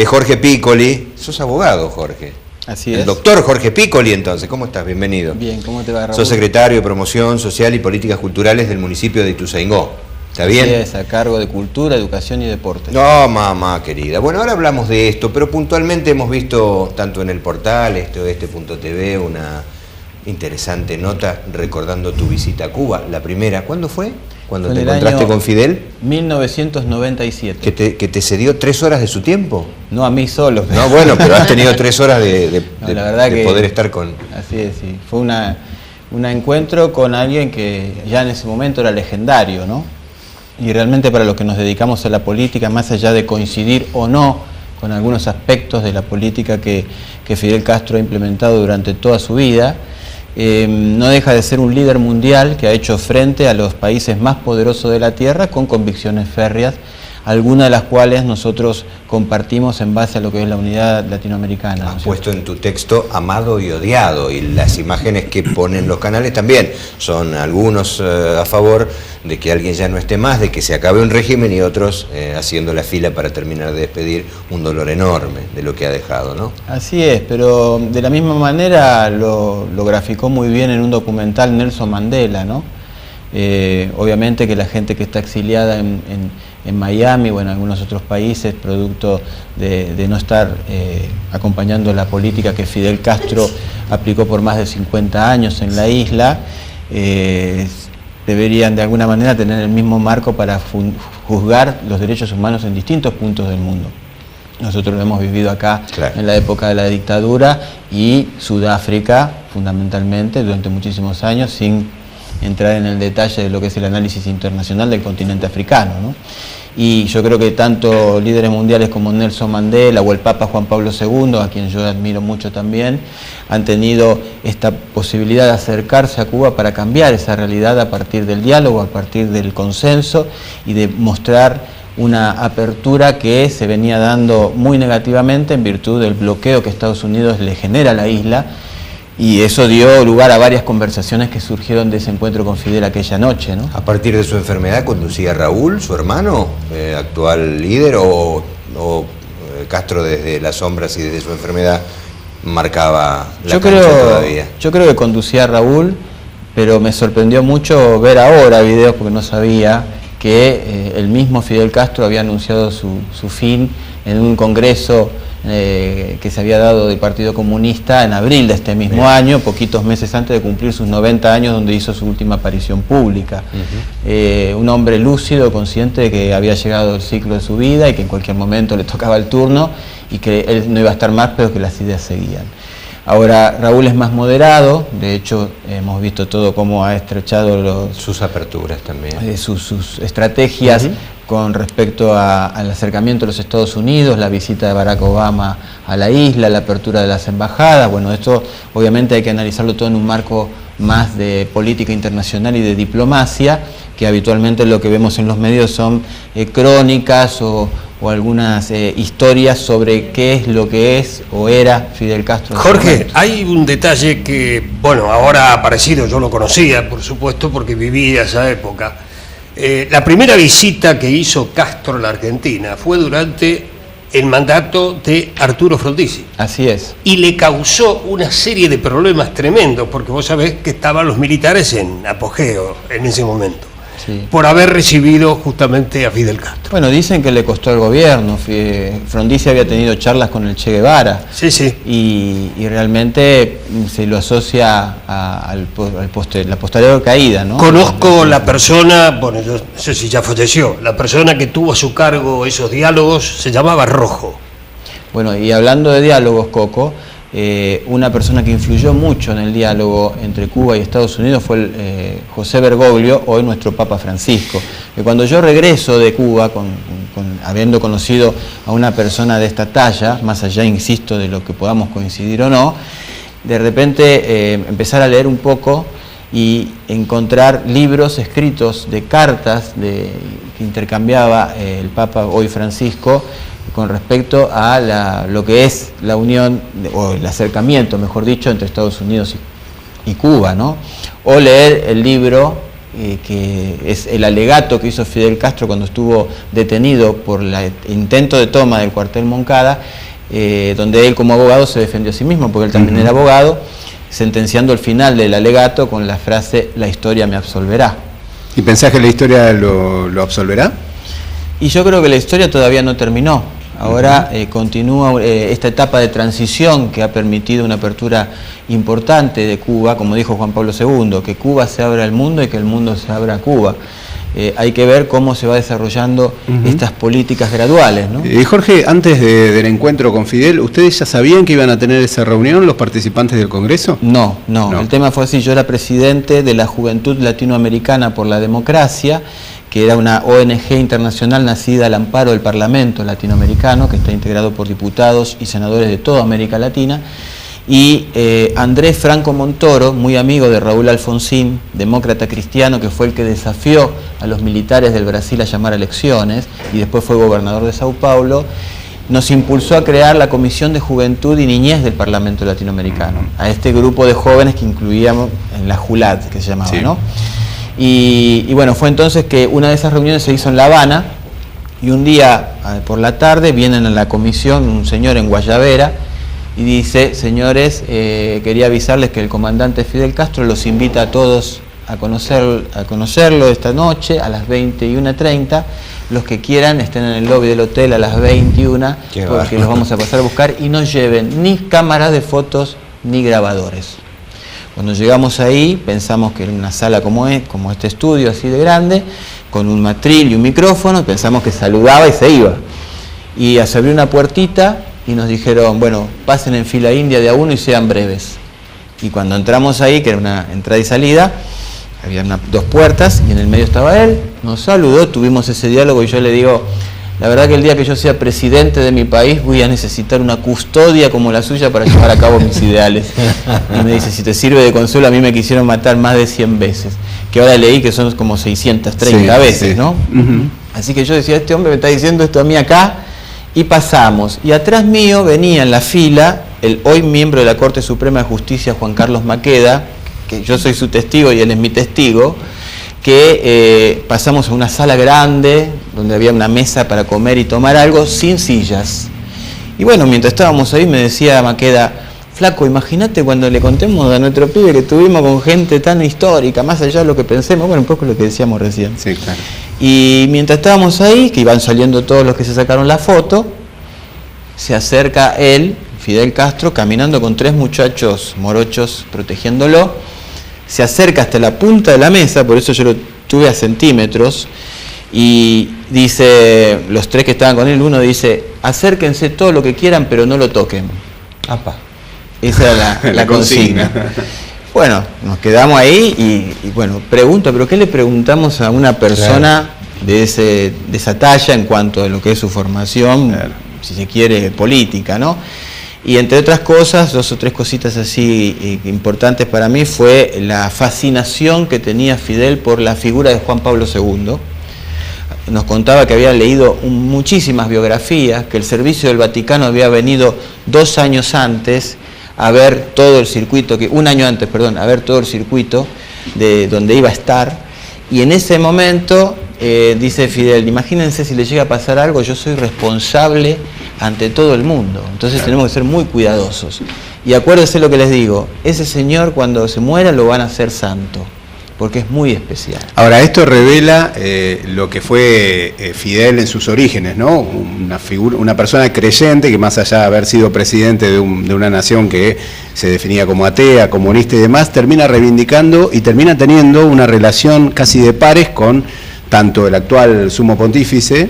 es Jorge Piccoli. Sos abogado, Jorge. Así es. El doctor Jorge Piccoli, entonces. ¿Cómo estás? Bienvenido. Bien, ¿cómo te va, Raúl? Sos secretario de Promoción Social y Políticas Culturales del municipio de Ituzaingó. ¿Está bien? Así es, a cargo de Cultura, Educación y Deporte. No, mamá querida. Bueno, ahora hablamos de esto, pero puntualmente hemos visto, tanto en el portal, este.tv, una interesante nota recordando tu visita a Cuba. La primera, ¿cuándo fue? ¿Cuando te encontraste con Fidel? 1997. ¿Que te cedió 3 horas de su tiempo? No a mí solo. No, bueno, pero has tenido 3 horas de poder estar con... Así es, sí. Fue un encuentro con alguien que ya en ese momento era legendario, ¿no? Y realmente para los que nos dedicamos a la política, más allá de coincidir o no con algunos aspectos de la política que Fidel Castro ha implementado durante toda su vida, no deja de ser un líder mundial que ha hecho frente a los países más poderosos de la Tierra con convicciones férreas, algunas de las cuales nosotros compartimos en base a lo que es la unidad latinoamericana. Has puesto en tu texto amado y odiado, y las imágenes que ponen los canales también son algunos a favor de que alguien ya no esté más, de que se acabe un régimen, y otros haciendo la fila para terminar de despedir, un dolor enorme de lo que ha dejado, ¿no? Así es, pero de la misma manera lo graficó muy bien en un documental Nelson Mandela, ¿no? Obviamente que la gente que está exiliada en Miami o en algunos otros países, producto de no estar acompañando la política que Fidel Castro aplicó por más de 50 años en la isla, deberían de alguna manera tener el mismo marco para juzgar los derechos humanos en distintos puntos del mundo. Nosotros lo hemos vivido acá, claro, en la época de la dictadura, y Sudáfrica fundamentalmente durante muchísimos años, sin entrar en el detalle de lo que es el análisis internacional del continente africano, ¿no? Y yo creo que tanto líderes mundiales como Nelson Mandela o el Papa Juan Pablo II, a quien yo admiro mucho también, han tenido esta posibilidad de acercarse a Cuba para cambiar esa realidad a partir del diálogo, a partir del consenso, y de mostrar una apertura que se venía dando muy negativamente en virtud del bloqueo que Estados Unidos le genera a la isla. Y eso dio lugar a varias conversaciones que surgieron de ese encuentro con Fidel aquella noche, ¿no? A partir de su enfermedad, ¿conducía Raúl, su hermano, actual líder, o Castro desde las sombras y desde su enfermedad marcaba la cancha todavía? Yo creo que conducía a Raúl, pero me sorprendió mucho ver ahora videos, porque no sabía que el mismo Fidel Castro había anunciado su fin en un congreso que se había dado del Partido Comunista en abril de este mismo año, poquitos meses antes de cumplir sus 90 años, donde hizo su última aparición pública. Un hombre lúcido, consciente de que había llegado el ciclo de su vida y que en cualquier momento le tocaba el turno y que él no iba a estar más, pero que las ideas seguían. Ahora, Raúl es más moderado, de hecho hemos visto todo cómo ha estrechado sus aperturas también, sus estrategias con respecto al acercamiento a los Estados Unidos, la visita de Barack Obama a la isla, la apertura de las embajadas. Bueno, esto obviamente hay que analizarlo todo en un marco más de política internacional y de diplomacia, que habitualmente lo que vemos en los medios son crónicas o algunas historias sobre qué es lo que es o era Fidel Castro. Jorge, hay un detalle que, bueno, ahora ha aparecido, yo lo conocía, por supuesto, porque viví esa época. La primera visita que hizo Castro a la Argentina fue durante el mandato de Arturo Frondizi. Así es. Y le causó una serie de problemas tremendos, porque vos sabés que estaban los militares en apogeo en ese momento. Sí. Por haber recibido justamente a Fidel Castro. Bueno, dicen que le costó al gobierno. Frondizi había tenido charlas con el Che Guevara. Sí, sí. Y realmente se lo asocia a la posterior caída, ¿no? Conozco la persona, bueno, yo no sé si ya falleció, la persona que tuvo a su cargo esos diálogos se llamaba Rojo. Bueno, y hablando de diálogos, Coco, una persona que influyó mucho en el diálogo entre Cuba y Estados Unidos fue José Bergoglio, hoy nuestro Papa Francisco. Que cuando yo regreso de Cuba, habiendo conocido a una persona de esta talla, más allá, insisto, de lo que podamos coincidir o no, de repente empezar a leer un poco y encontrar libros escritos de cartas que intercambiaba el Papa, hoy Francisco, con respecto a lo que es la unión, o el acercamiento, mejor dicho, entre Estados Unidos y Cuba, ¿no? O leer el libro que es el alegato que hizo Fidel Castro cuando estuvo detenido por el intento de toma del cuartel Moncada, donde él como abogado se defendió a sí mismo, porque él también era abogado, sentenciando el final del alegato con la frase "la historia me absolverá". ¿Y pensás que la historia lo absolverá? Y yo creo que la historia todavía no terminó. Ahora continúa esta etapa de transición que ha permitido una apertura importante de Cuba, como dijo Juan Pablo II, que Cuba se abra al mundo y que el mundo se abra a Cuba. Hay que ver cómo se va desarrollando estas políticas graduales, ¿no? Jorge, antes del encuentro con Fidel, ¿ustedes ya sabían que iban a tener esa reunión los participantes del Congreso? No. El tema fue así. Yo era presidente de la Juventud Latinoamericana por la Democracia, que era una ONG internacional nacida al amparo del Parlamento latinoamericano, que está integrado por diputados y senadores de toda América Latina. Y Andrés Franco Montoro, muy amigo de Raúl Alfonsín, demócrata cristiano, que fue el que desafió a los militares del Brasil a llamar a elecciones y después fue gobernador de Sao Paulo, nos impulsó a crear la Comisión de Juventud y Niñez del Parlamento Latinoamericano, a este grupo de jóvenes que incluíamos en la JULAT, que se llamaba, ¿no? Y bueno, fue entonces que una de esas reuniones se hizo en La Habana, y un día por la tarde vienen a la comisión un señor en Guayabera y dice: señores, quería avisarles que el comandante Fidel Castro los invita a todos a conocerlo esta noche a las 21:30. Los que quieran estén en el lobby del hotel a las 21, porque los vamos a pasar a buscar, y no lleven ni cámaras de fotos ni grabadores. Cuando llegamos ahí pensamos que era una sala como este estudio, así de grande, con un matril y un micrófono, pensamos que saludaba y se iba. Y se abrió una puertita y nos dijeron: bueno, pasen en fila india de a uno y sean breves. Y cuando entramos ahí, que era una entrada y salida, había dos puertas y en el medio estaba él, nos saludó, tuvimos ese diálogo y yo le digo: la verdad que el día que yo sea presidente de mi país voy a necesitar una custodia como la suya para llevar a cabo mis ideales. Y me dice: si te sirve de consuelo, a mí me quisieron matar más de 100 veces, que ahora leí que son como 630 veces, ¿no? Así que yo decía: este hombre me está diciendo esto a mí acá. Y pasamos, y atrás mío venía en la fila el hoy miembro de la Corte Suprema de Justicia, Juan Carlos Maqueda, que yo soy su testigo y él es mi testigo, que pasamos a una sala grande donde había una mesa para comer y tomar algo sin sillas. Y bueno, mientras estábamos ahí me decía Maqueda: flaco, imagínate cuando le contemos a nuestro pibe que estuvimos con gente tan histórica, más allá de lo que pensemos. Bueno, un poco lo que decíamos recién. Sí, claro. Y mientras estábamos ahí, que iban saliendo todos los que se sacaron la foto, se acerca él, Fidel Castro, caminando con 3 muchachos morochos protegiéndolo. Se acerca hasta la punta de la mesa, por eso yo lo tuve a centímetros, y dice, los 3 que estaban con él, uno dice: acérquense todo lo que quieran, pero no lo toquen. ¡Apa! Esa era la consigna. Bueno, nos quedamos ahí y bueno, pregunto, ¿pero qué le preguntamos a una persona de esa talla en cuanto a lo que es su formación, si se quiere, política, ¿no? Y entre otras cosas, 2 o 3 cositas así importantes para mí fue la fascinación que tenía Fidel por la figura de Juan Pablo II. Nos contaba que había leído muchísimas biografías, que el servicio del Vaticano había venido 2 años antes a ver todo el circuito, un año antes, perdón, a ver todo el circuito de donde iba a estar. Y en ese momento, dice Fidel: imagínense si le llega a pasar algo, yo soy responsable ante todo el mundo, entonces tenemos que ser muy cuidadosos. Y acuérdense lo que les digo: ese señor cuando se muera lo van a hacer santo, porque es muy especial. Ahora, esto revela lo que fue Fidel en sus orígenes, ¿no? Una persona creyente que, más allá de haber sido presidente de una nación que se definía como atea, comunista y demás, termina reivindicando y termina teniendo una relación casi de pares con tanto el actual sumo pontífice,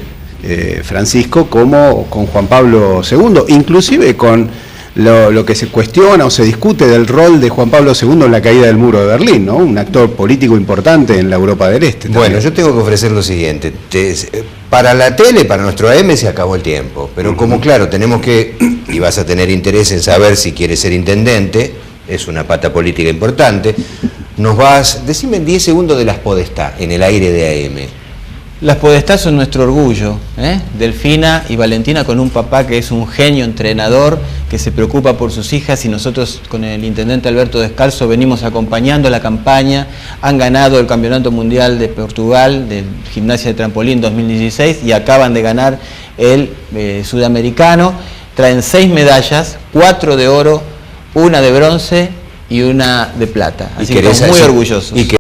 Francisco, como con Juan Pablo II, inclusive con lo que se cuestiona o se discute del rol de Juan Pablo II en la caída del muro de Berlín, ¿no? Un actor político importante en la Europa del Este. Bueno, yo tengo que ofrecer lo siguiente: para la tele, para nuestro AM se acabó el tiempo, pero como claro, tenemos que, y vas a tener interés en saber si quieres ser intendente, es una pata política importante, decime en 10 segundos de las Podestá, en el aire de AM. Las Podestá son nuestro orgullo, Delfina y Valentina, con un papá que es un genio entrenador, que se preocupa por sus hijas, y nosotros con el intendente Alberto Descalzo venimos acompañando la campaña. Han ganado el Campeonato Mundial de Portugal de Gimnasia de Trampolín 2016 y acaban de ganar el Sudamericano. Traen 6 medallas, 4 de oro, 1 de bronce y 1 de plata. Así que estamos muy orgullosos.